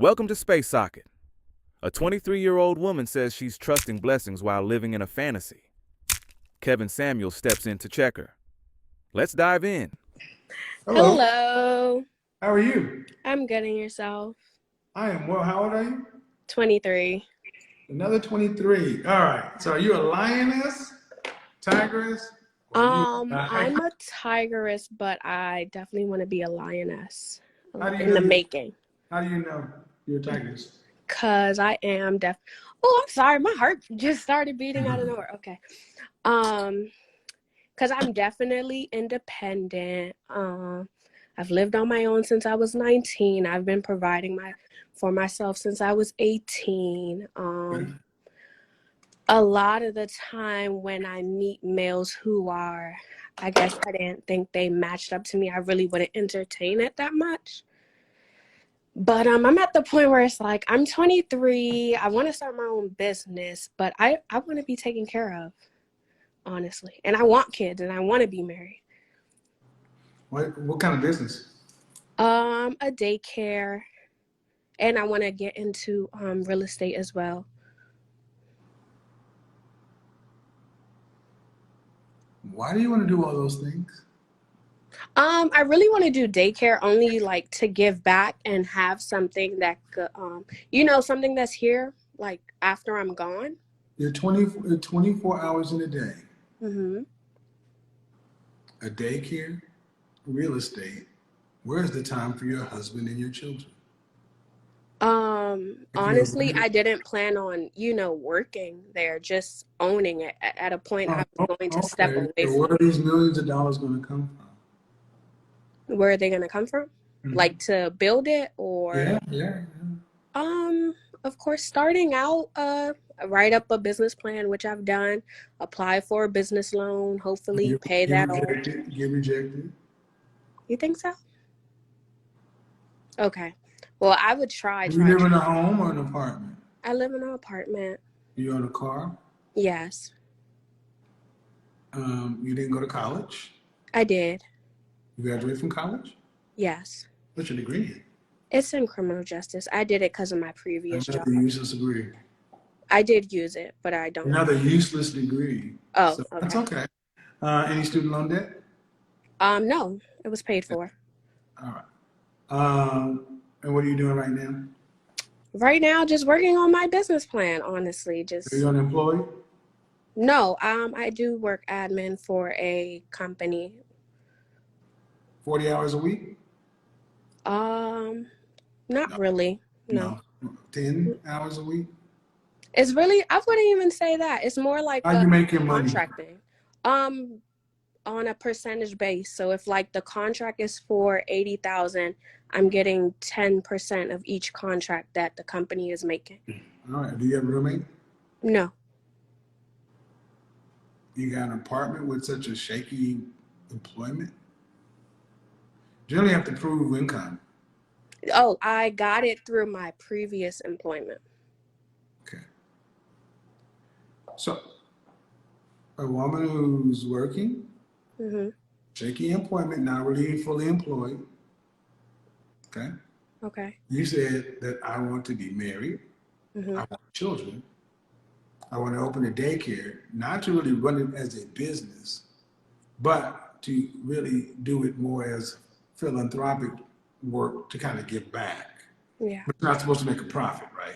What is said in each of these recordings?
Welcome to Space Socket. A 23-year-old woman says she's trusting blessings while living in a fantasy. Kevin Samuel steps in to check her. Let's dive in. Hello, Hello. how are you? I'm good and yourself. I am well. How old are you? 23. Another 23. All right. So are you a lioness, tigress, or are you I'm a tigress, but I definitely want to be a lioness how do you in know the making. how do you know you're a tigress? Cause I am Oh, I'm sorry, my heart just started beating out of nowhere. Okay. Um, cause I'm definitely independent. I've lived on my own since I was 19. I've been providing for myself since I was 18. A lot of the time when I meet males who are, I guess I didn't think they matched up to me, I really wouldn't entertain it that much. But I'm at the point where it's like, I'm 23, I want to start my own business, but I want to be taken care of, honestly. And I want kids and I want to be married. What kind of business? A daycare, and I want to get into real estate as well. Why do you want to do all those things? I really want to do daycare only like to give back and have something that could, something that's here like after I'm gone. You're 24 hours in a day. Mm-hmm. A daycare, real estate. Where's the time for your husband and your children? If you're Honestly, I didn't plan on, working there, just owning it. At a point, I was going to step okay. away So where from are it. these millions of dollars going to come Where are they going to come from? from? Like to build it or, Yeah. um, of course, starting out, write up a business plan, which I've done, apply for a business loan, hopefully pay Get that off. rejected. Get rejected. You think so? Okay. Well, I would try. Do you live in a home or an apartment? I live in an apartment. Do you own a car? Yes, You didn't go to college? I did. You graduated from college? Yes. What's your degree in? It's in criminal justice. I did it because of my previous job. Another useless degree. I did use it, but I don't. Another useless degree. Oh, So that's okay. okay. Any student loan debt? No, it was paid for. All right. And what are you doing right now? Right now, just working on my business plan, honestly. Are you unemployed? No, I do work admin for a company. 40 hours a week? Not No. really. No. No. 10 hours a week? It's really, I wouldn't even say that. It's more like How a you make your money? contracting. On a percentage base. So if like the contract is for 80,000, I'm getting 10% of each contract that the company is making. All right. Do you have a roommate? No. You got an apartment with such a shaky employment? Generally have to prove income. Oh, I got it through my previous employment. Okay. So, a woman who's working, shaky employment, not really fully employed. Okay. Okay. You said that I want to be married. I want children. I want to open a daycare, not to really run it as a business, but to really do it more as philanthropic work to kind of give back. Yeah. But you're not supposed to make a profit, right?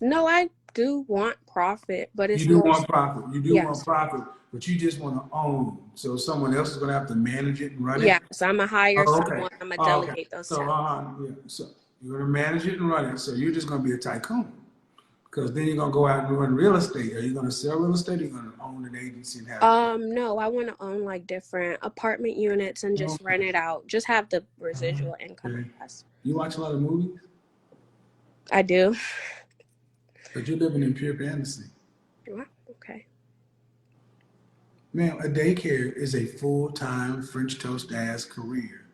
No, I do want profit, but it's You do more. want profit. You do want Yes. profit, but you just want to own. So someone else is going to have to manage it and run it. Yes, I'm gonna hire Oh, okay. someone. I'm gonna Oh, okay. delegate those So, tasks. yeah. So you're going to manage it and run it. So you're just going to be a tycoon. Because then you're going to go out and run real estate. Are you going to sell real estate or are you going to own an agency and have No, I want to own like different apartment units and just rent it out. Just have the residual income. Okay. Yes. You watch a lot of movies? I do. But you're living in pure fantasy. Wow, okay. Now, a daycare is a full-time French toast ass career.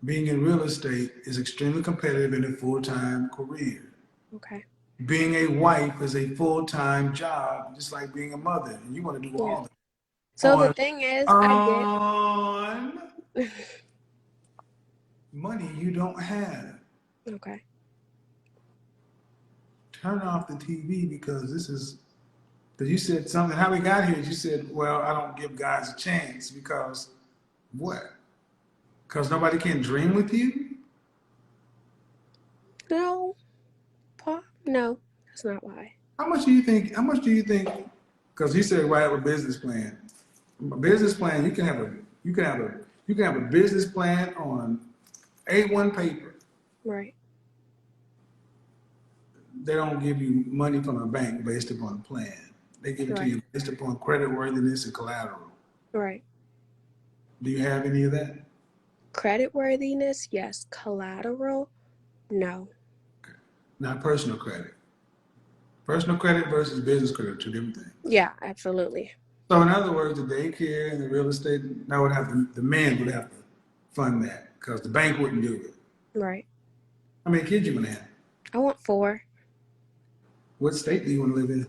Being in real estate is extremely competitive in a full-time career. Okay. Being a wife is a full-time job, just like being a mother, and you want to do all that. So the thing is, I get. money you don't have. Okay. Turn off the TV because you said something. How we got here is you said, well, I don't give guys a chance because what? Because nobody can dream with you? No, Paul. No, that's not why. How much do you think? How much do you think? Because you said write up a business plan. A business plan. You can have a business plan on A1 paper. Right. They don't give you money from a bank based upon a plan. They give it to Right. you based upon credit worthiness and collateral. Right. Do you have any of that? Credit worthiness, yes. Collateral, no. Not personal credit. Personal credit versus business credit are two different things. Yeah, absolutely. So in other words, the daycare and the real estate, the men would have to fund that because the bank wouldn't do it. Right. How many kids you want to have? I want 4. What state do you want to live in?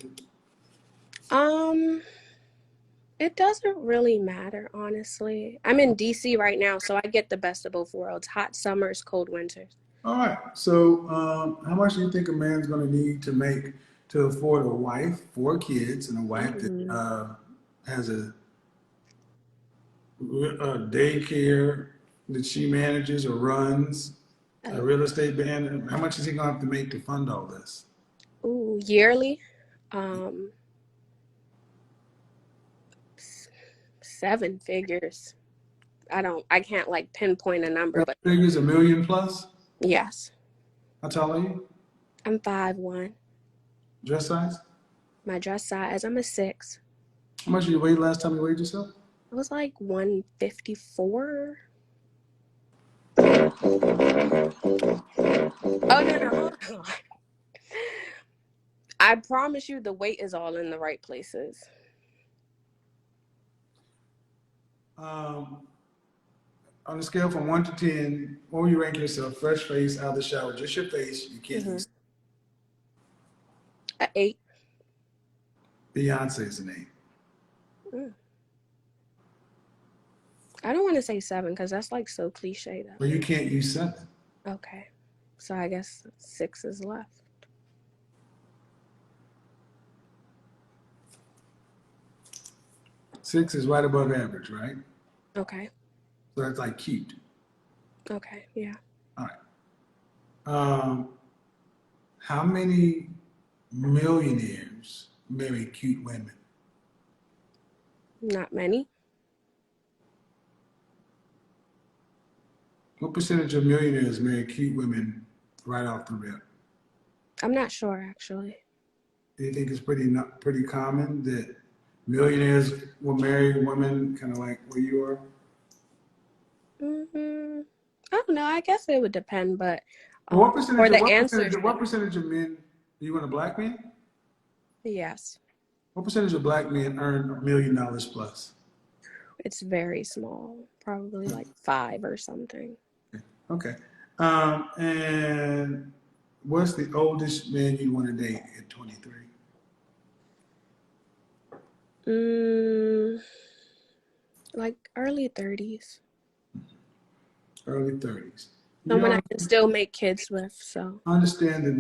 It doesn't really matter, honestly. I'm in DC right now, so I get the best of both worlds. Hot summers, cold winters. All right. So how much do you think a man's going to need to make to afford a wife, 4 kids, and a wife that has a daycare that she manages or runs, a real estate band? How much is he going to have to make to fund all this? Ooh, yearly? 7 figures. I can't like pinpoint a number, but Figures $1 million plus? yes. How tall are you? I'm 5'1". Dress size? My dress size, I'm a 6. How much did you weigh last time you weighed yourself? I was like 154. Oh, no, hold on. I promise you the weight is all in the right places. On a scale from 1 to 10, what would you rank yourself? Fresh face, out of the shower, just your face. You can't use A 8. Beyonce's a name. I don't want to say 7 because that's like so cliche though. Well, you can't use 7. Okay. So I guess 6 is left. 6 is right above average, right? Okay. So that's like cute. Okay. Yeah. All right. How many millionaires marry cute women? Not many. What percentage of millionaires marry cute women right off the rip? I'm not sure actually. Do you think it's pretty common that millionaires will marry women kind of like where you are? I don't know. I guess it would depend, but What for percentage? the What answer, percentage? What percentage of men? Do you want a black man? yes, What percentage of black men earn $1 million plus? it's very small. Probably like 5 or something. Okay. And what's the oldest man you want to date at 23? Like early 30s. Early 30s. You Someone I can still make kids with. So understand that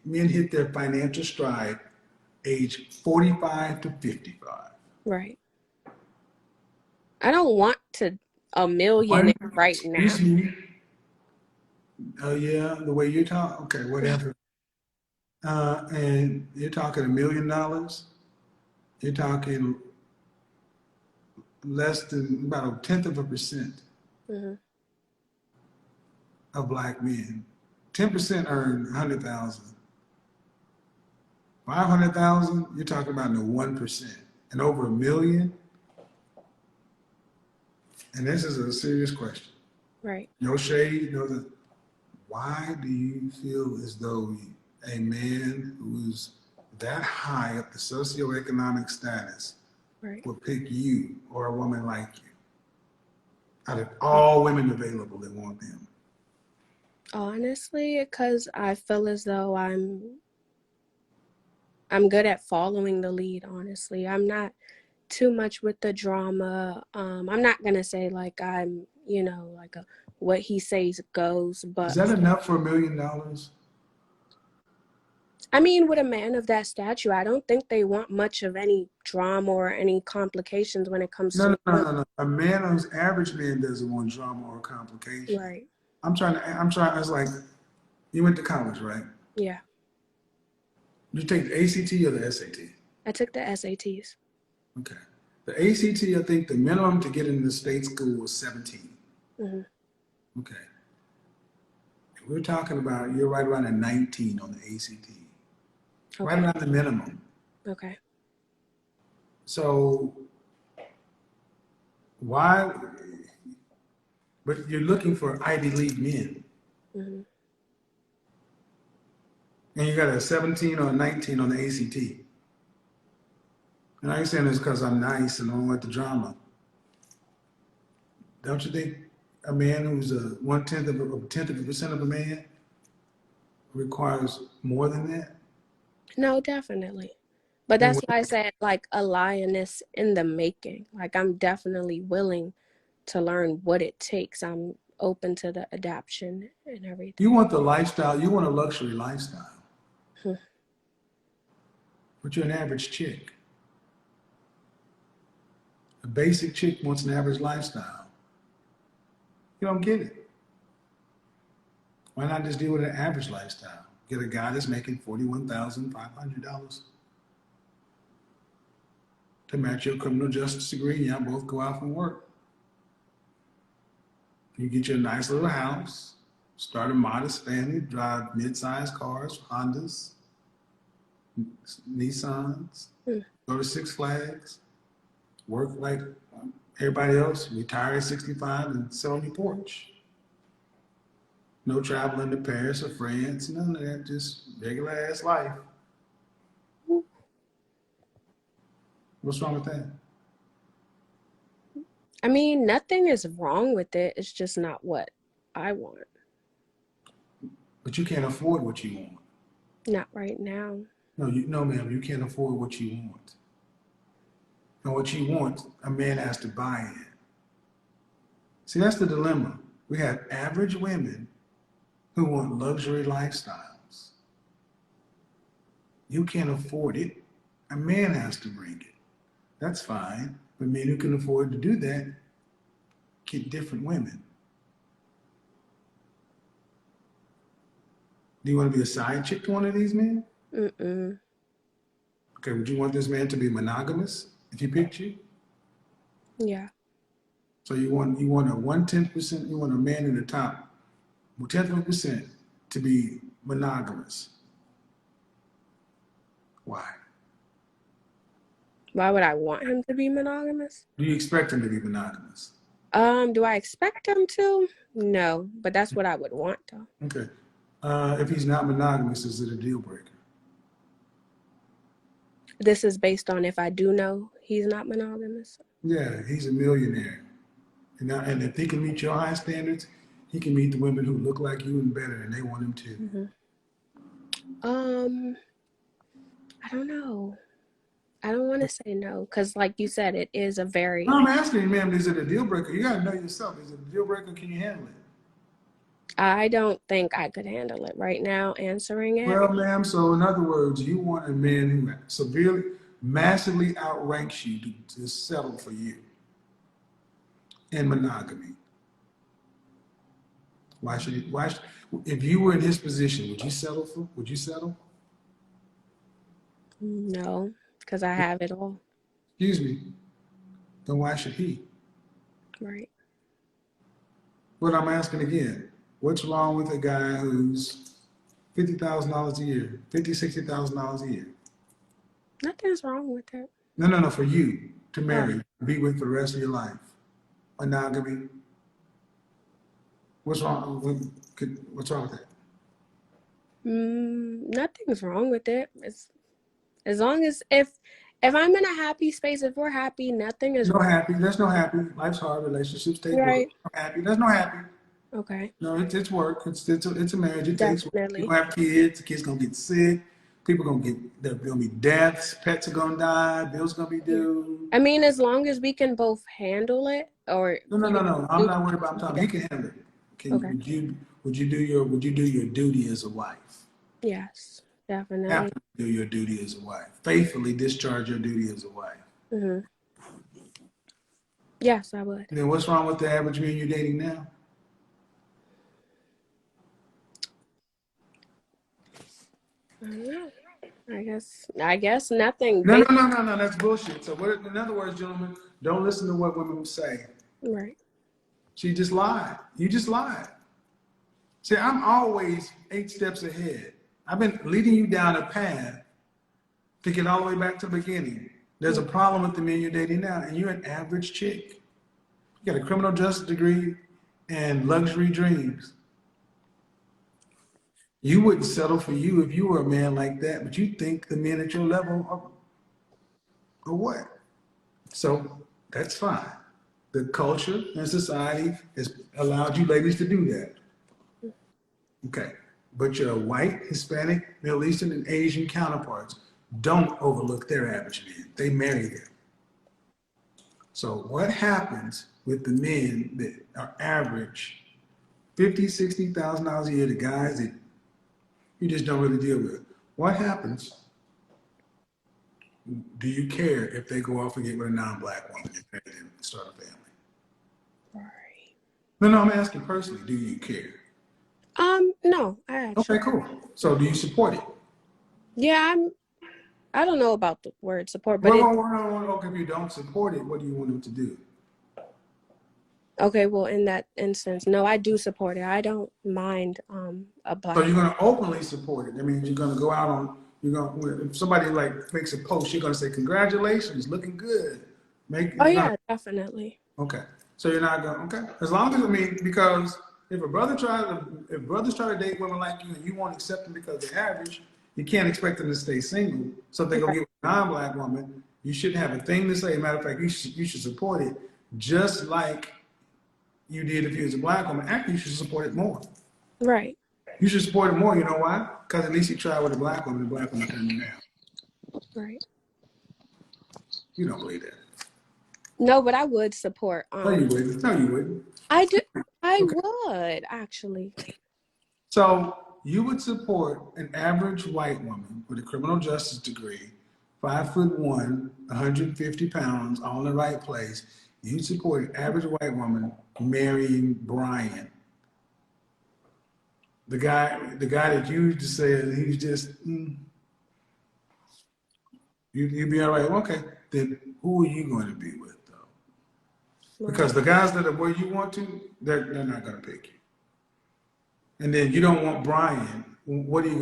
men hit their financial stride age 45 to 55. right. I don't want a millionaire right now. Excuse me. Oh yeah, the way you talk. Okay, whatever. And you're talking $1 million. You're talking less than about 0.1% of black men. 10% earn 100,000. 500,000, you're talking about the 1%. And over 1 million, and this is a serious question. Right. No shade, why do you feel as though a man who's that high up the socioeconomic status would pick you or a woman like you out of all women available that want them? Honestly, because I feel as though I'm good at following the lead, honestly. I'm not too much with the drama. I'm not gonna say like I'm you know, like what he says goes. Is But that enough for $1 million? I mean, with a man of that stature, I don't think they want much of any drama or any complications when it comes No, to no, no, women. no, no. A man, who's average man, doesn't want drama or complication. Right. It's like, you went to college, right? Yeah. You take the ACT or the SAT? I took the SATs. Okay. The ACT, I think the minimum to get into the state school was 17. Hmm. Okay. We're talking about, you're right around a 19 on the ACT. Right Okay. around the minimum. Okay. So why, but you're looking for Ivy League men. Hmm. And you got a 17 or a 19 on the ACT. And I ain't saying this because I'm nice and I don't like the drama. Don't you think a man who's a 1/10 of a tenth of a percent of a man requires more than that? No, definitely. But And that's why I said like a lioness in the making. Like I'm definitely willing to learn what it takes. I'm open to the adaptation and you everything. want the lifestyle, you want a luxury lifestyle, Hmm. but you're an average chick. A basic chick wants an average lifestyle. You don't get it. Why not just deal with an average lifestyle? Get a guy that's making $41,500 to match your criminal justice degree, and y'all both go out and work. You get you a nice little house, start a modest family, drive mid-sized cars, Hondas, Nissans, Hmm. go to Six Flags, work like everybody else, retire at 65 and sit on your porch. No traveling to Paris or France, none of that, just regular ass life. What's wrong with that? I mean, nothing is wrong with it. It's just not what I want. But you can't afford what you want. Not right now. No, ma'am, you can't afford what you want. And what you want, a man has to buy it. See, that's the dilemma. We have average women who want luxury lifestyles. You can't afford it. A man has to bring it. That's fine. But men who can afford to do that get different women. Do you want to be a side chick to one of these men? Mm-mm. Okay, would you want this man to be monogamous if he picked you? Yeah. So you want a 1/10%, you want a man in the top 1/10 of a percent to be monogamous. Why? Why would I want him to be monogamous? Do you expect him to be monogamous? Do I expect him to? No, but that's what I would want though. Okay. If he's not monogamous, is it a deal breaker? This is based on if I do know he's not monogamous. Yeah, he's a millionaire. And if he can meet your high standards, he can meet the women who look like you and better, and they want him too. Mm-hmm. I don't know. I don't want to say no because, like you said, it is a very. No, I'm asking you, ma'am, is it a deal breaker? You got to know yourself. Is it a deal breaker? Can you handle it? I don't think I could handle it right now answering it. Well, ma'am, so in other words, you want a man who severely, massively outranks you to settle for you in monogamy. If you were in his position, would you settle? Would you settle? No, because I have it all. Excuse me. Then why should he? Right. But I'm asking again, what's wrong with a guy who's $50,000 a year, $60,000 a year? Nothing's wrong with it. No, for you to marry, be with for the rest of your life. Monogamy. What's wrong with that? Nothing's wrong with it. It's as long as if I'm in a happy space, if we're happy, nothing is No wrong. happy. There's no happy. Life's hard. Relationships take work. Right. No happy. There's no happy. Okay. No, it's work. It's a marriage. It takes work. Definitely. People have kids. The kids gonna get sick. People there's gonna be deaths. Pets are gonna die. Bills gonna be due. I mean, as long as we can both handle it or No. I'm not worried about time. He can handle it. okay. Would you do your duty as a wife? Yes, Have definitely. to do your duty as a wife. Faithfully discharge your duty as a wife. Hmm. Yes, I would. And then what's wrong with the average man you're dating now? I don't know. I guess nothing. No. That's bullshit. So in other words, gentlemen, don't listen to what women say. Right. She just lied. You just lied. See, I'm always 8 steps ahead. I've been leading you down a path to get all the way back to the beginning. There's a problem with the men you're dating now, and you're an average chick. You got a criminal justice degree and luxury dreams. You wouldn't settle for you if you were a man like that, but you think the men at your level are what? So that's fine. The culture and society has allowed you ladies to do that. Okay. But your white, Hispanic, Middle Eastern, and Asian counterparts don't overlook their average men. They marry them. So what happens with the men that are average, $50,000, $60,000 a year, the guys that you just don't really deal with? What happens? Do you care if they go off and get with a non-black woman and marry them and start a family? Right. No, I'm asking personally, do you care? No, I actually. Okay, cool. So do you support it? Yeah, I don't know about the word support, but Okay, if you don't support it, what do you want them to do? okay, well, in that instance, no, I do support it. I don't mind a black. So you're going to openly support it. That means you're going to go out on, if somebody like makes a post, you're going to say, congratulations, looking good. Oh yeah, definitely. Okay. So you're not going, okay. As long as, because if brothers try to date women like you and you won't accept them because they're average, you can't expect them to stay single. So if they go get a non-black woman, you shouldn't have a thing to say. Matter of fact, you should support it just like you did if you was a black woman. Actually, you should support it more. Right. You should support it more. You know why? Because at least you tried with a black woman. The black woman turned you down. Right. You don't believe that. No, but I would support. No, you wouldn't. No, you wouldn't. I do. I Okay. would actually. So you would support an average white woman with a criminal justice degree, 5'1", 150 pounds, all in the right place. You support an average white woman marrying Brian, the guy that you used to say he's just. You'd be all right. Okay, then who are you going to be with though? Because the guys that are where you want to, they're not going to pick you. And then you don't want Brian. What are you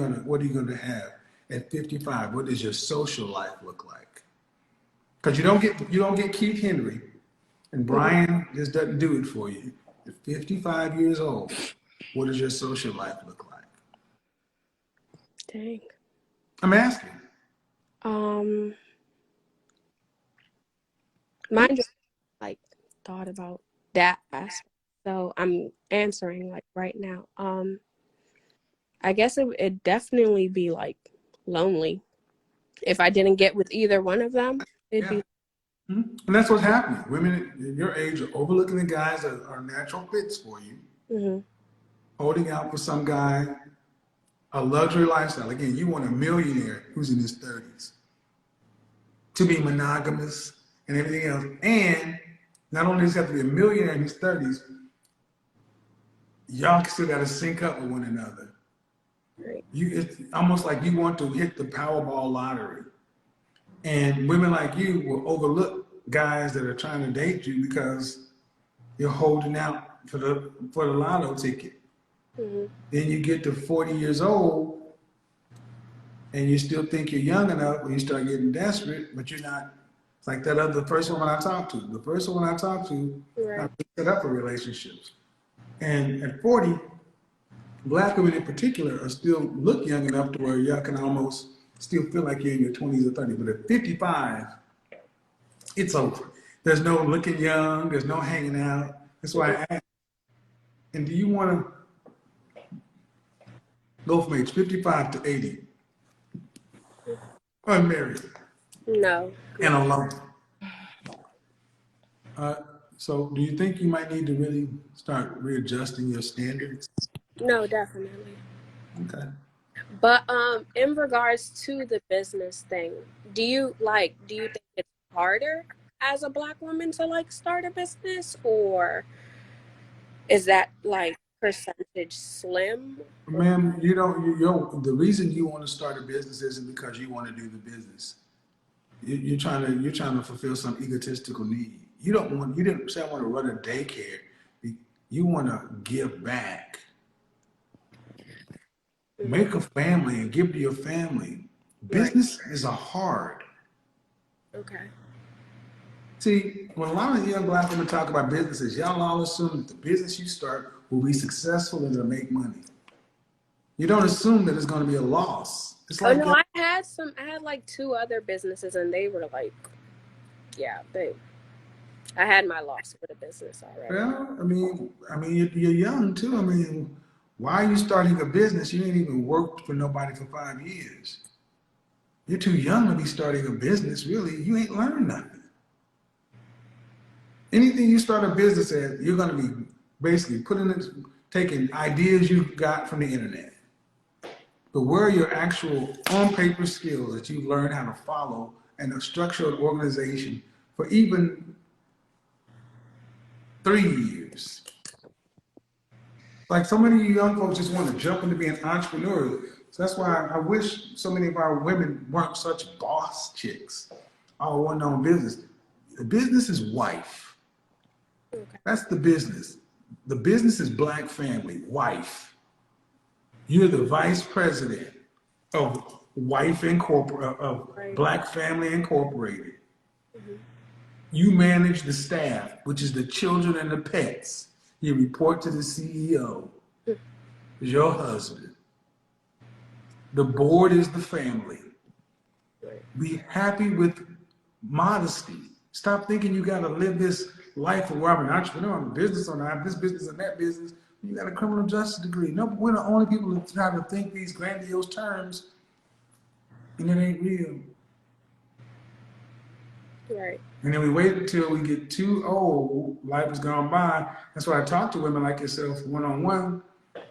gonna have at 55? What does your social life look like? Because you don't get Keith Henry, and Brian just doesn't do it for you. At 55 years old, what does your social life look like? Dang. I'm asking. Mine just like thought about that aspect. So I'm answering like right now. I guess it'd definitely be like lonely if I didn't get with either one of them. It'd be. And that's what's happening. Women in your age are overlooking the guys that are natural fits for you, holding out for some guy, a luxury lifestyle. Again, you want a millionaire who's in his 30s to be monogamous and everything else. And not only does he have to be a millionaire in his 30s, y'all still got to sync up with one another. Right. It's almost like you want to hit the Powerball lottery. And women like you will overlook guys that are trying to date you because you're holding out for the lotto ticket. Then you get to 40 years old and you still think you're young enough when you start getting desperate, but you're not. It's like the first woman I talked to. The first woman I talked to, I set up a relationship. And at 40, black women in particular are still look young enough to where y'all can almost still feel like you're in your 20s or 30s. But at 55, it's over. There's no looking young. There's no hanging out. That's why I asked. And do you want to go from age 55 to 80? Unmarried. No. And alone. So do you think you might need to really start readjusting your standards? No, definitely. Okay. But in regards to the business thing, do you think it's harder as a black woman to like start a business, or is that like percentage slim? Ma'am, you don't, the reason you want to start a business isn't because you want to do the business. You're trying to fulfill some egotistical need. You didn't say I want to run a daycare. You want to give back. Make a family and give to your family. Right. Business is a hard. Okay. See, when a lot of young black women talk about businesses, y'all all assume that the business you start will be successful and it'll make money. You don't assume that it's going to be a loss. It's Oh like, no, I had like two other businesses and they were like, yeah, I had my loss with a business already. well, you're young too. I mean, why are you starting a business? You ain't even worked for nobody for 5 years. You're too young to be starting a business, really. You ain't learned nothing. Anything you start a business at, you're going to be basically taking ideas you got from the internet. But where are your actual on paper skills that you learn how to follow and a structured organization for even 3 years? Like so many of you young folks just want to jump into being entrepreneurs. So that's why I wish so many of our women weren't such boss chicks. All one known business. The business is wife. Okay. That's the business. The business is black family, wife. You're the vice president of of Right. Black Family Incorporated. You manage the staff, which is the children and the pets. You report to the CEO, is your husband. The board is the family. Right. Be happy with modesty. Stop thinking you gotta live this life where I'm an entrepreneur, I'm a business owner, I have this business and that business. You got a criminal justice degree. No, we're the only people that try to think these grandiose terms, and it ain't real. Right. And then we wait until we get too old, life has gone by. That's why I talk to women like yourself one on one.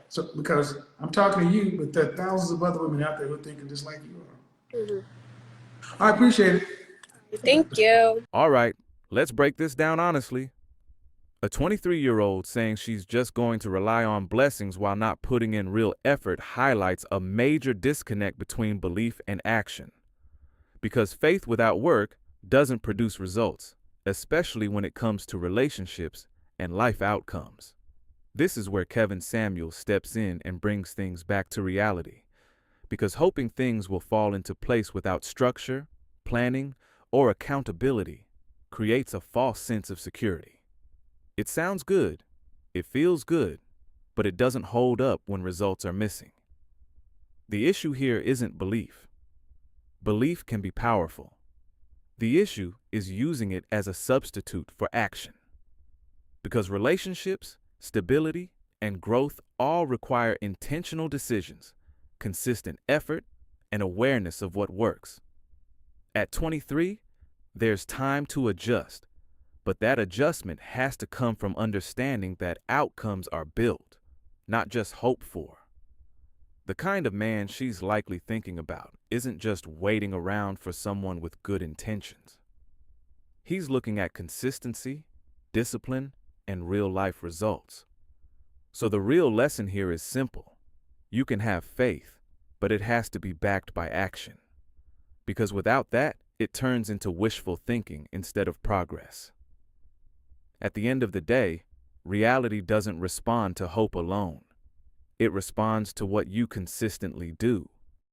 So because I'm talking to you, but there are thousands of other women out there who are thinking just like you are. Mm-hmm. I appreciate it. Thank you. All right, let's break this down honestly. A 23-year-old saying she's just going to rely on blessings while not putting in real effort highlights a major disconnect between belief and action. Because faith without work doesn't produce results, especially when it comes to relationships and life outcomes. This is where Kevin Samuels steps in and brings things back to reality. Because hoping things will fall into place without structure, planning, or accountability creates a false sense of security. It sounds good, it feels good, but it doesn't hold up when results are missing. The issue here isn't belief. Belief can be powerful. The issue is using it as a substitute for action. Because relationships, stability, and growth all require intentional decisions, consistent effort, and awareness of what works. At 23, there's time to adjust, but that adjustment has to come from understanding that outcomes are built, not just hoped for. The kind of man she's likely thinking about isn't just waiting around for someone with good intentions. He's looking at consistency, discipline, and real-life results. So the real lesson here is simple. You can have faith, but it has to be backed by action. Because without that, it turns into wishful thinking instead of progress. At the end of the day, reality doesn't respond to hope alone. It responds to what you consistently do.